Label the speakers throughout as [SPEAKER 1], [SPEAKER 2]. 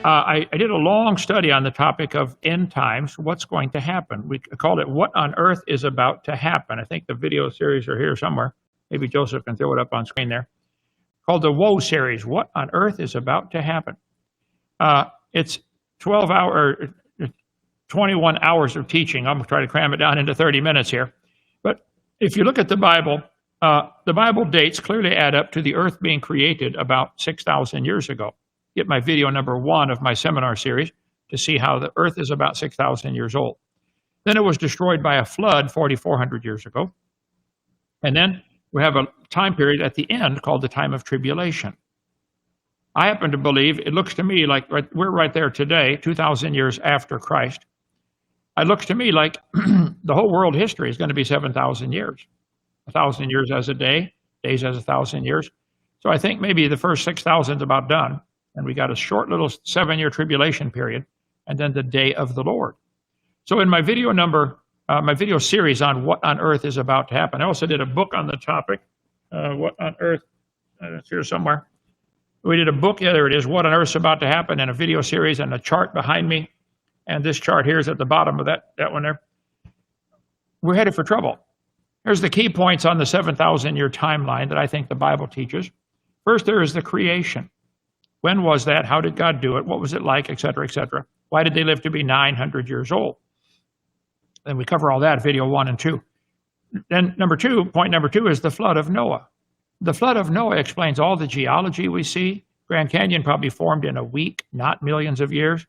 [SPEAKER 1] I did a long study on the topic of end times, what's going to happen. We called it What on Earth is About to Happen. I think the video series are here somewhere. Maybe Joseph can throw it up on screen there. Called the Woe series, What on Earth is About to Happen. It's 21 hours of teaching. I'm going to try to cram it down into 30 minutes here. But if you look at the Bible dates clearly add up to the earth being created about 6,000 years ago. Get my video number 1 of my seminar series to see how the earth is about 6,000 years old. Then it was destroyed by a flood 4,400 years ago. And then we have a time period at the end called the time of tribulation. I happen to believe, it looks to me like we're right there today, 2,000 years after Christ. It looks to me like the whole world history is going to be 7,000 years. 1,000 years as a day, days as 1,000 years. So I think maybe the first 6,000 is about done. And we got a short little 7-year tribulation period, and then the day of the Lord. So in my video series on what on earth is about to happen, I also did a book on the topic, what on earth, it's here somewhere. We did a book, yeah, there it is, what on earth is about to happen, and a video series and a chart behind me. And this chart here is at the bottom of that one there. We're headed for trouble. Here's the key points on the 7,000-year timeline that I think the Bible teaches. First, there is the creation. When was that? How did God do it? What was it like? Et cetera, et cetera. Why did they live to be 900 years old? Then we cover all that, video 1 and 2. Then point number two is the flood of Noah. The flood of Noah explains all the geology we see. Grand Canyon probably formed in a week, not millions of years.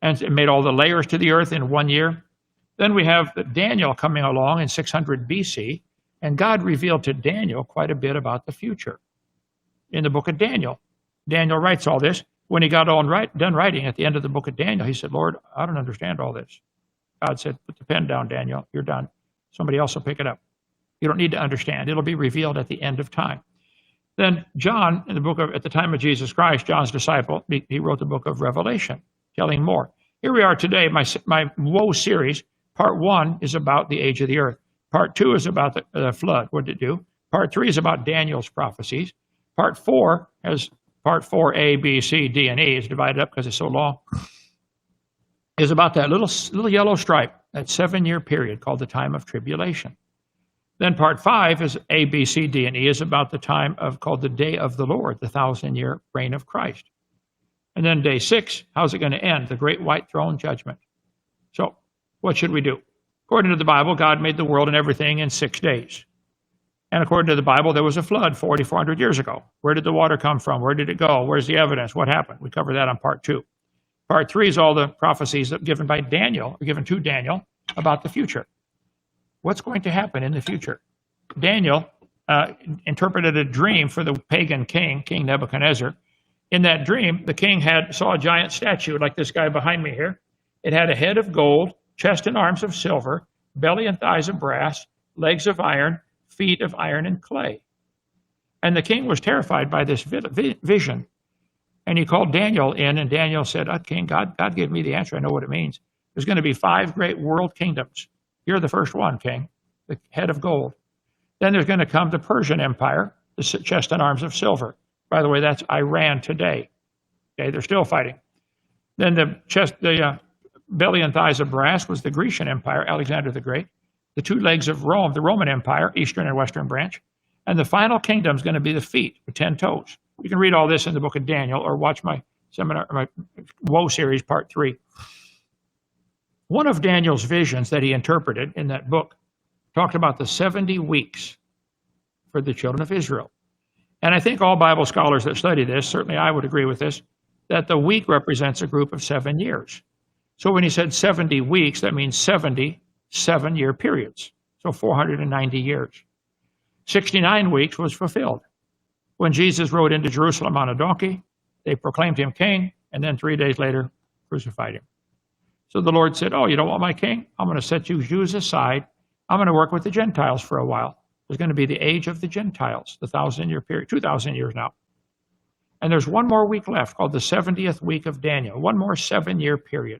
[SPEAKER 1] And it made all the layers to the earth in 1 year. Then we have Daniel coming along in 600 BC, and God revealed to Daniel quite a bit about the future. In the book of Daniel, Daniel writes all this. When he got done writing at the end of the book of Daniel, he said, Lord, I don't understand all this. God said, put the pen down, Daniel. You're done. Somebody else will pick it up. You don't need to understand. It'll be revealed at the end of time. Then John, in the book of, at the time of Jesus Christ, John's disciple, he wrote the book of Revelation, telling more. Here we are today, my Woe series. Part 1 is about the age of the earth. Part 2 is about the flood. What did it do? Part 3 is about Daniel's prophecies. Part 4 has part 4, A, B, C, D, and E. It's divided up because it's so long. Is about that little yellow stripe, that 7-year period called the time of tribulation. Then part 5 is A, B, C, D, and E is about the time called the day of the Lord, the 1,000-year reign of Christ. And then day 6, how's it going to end? The great white throne judgment. So what should we do? According to the Bible, God made the world and everything in 6 days. And according to the Bible, there was a flood 4,400 years ago. Where did the water come from? Where did it go? Where's the evidence? What happened? We cover that on part 2. Part 3 is all the prophecies given to Daniel about the future. What's going to happen in the future? Daniel interpreted a dream for the pagan king, King Nebuchadnezzar. In that dream, the king saw a giant statue like this guy behind me here. It had a head of gold, chest and arms of silver, belly and thighs of brass, legs of iron, feet of iron and clay. And the king was terrified by this vision. And he called Daniel in, and Daniel said, King, God gave me the answer. I know what it means. There's going to be 5 great world kingdoms. You're the first one, king, the head of gold. Then there's going to come the Persian Empire, the chest and arms of silver. By the way, that's Iran today. Okay, they're still fighting. Then the belly and thighs of brass was the Grecian Empire, Alexander the Great. The 2 legs of Rome, the Roman Empire, Eastern and Western branch. And the final kingdom is going to be the feet, with 10 toes. You can read all this in the book of Daniel or watch my seminar, my Woe series, part 3. One of Daniel's visions that he interpreted in that book talked about the 70 weeks for the children of Israel. And I think all Bible scholars that study this, certainly I would agree with this, that the week represents a group of 7 years. So when he said 70 weeks, that means 70 7-year periods, so 490 years. 69 weeks was fulfilled. When Jesus rode into Jerusalem on a donkey, they proclaimed him king, and then 3 days later crucified him. So the Lord said, you don't want my king? I'm going to set you Jews aside. I'm going to work with the Gentiles for a while. There's going to be the age of the Gentiles, the 1,000-year period, 2,000 years now. And there's one more week left called the 70th week of Daniel, one more 7-year period.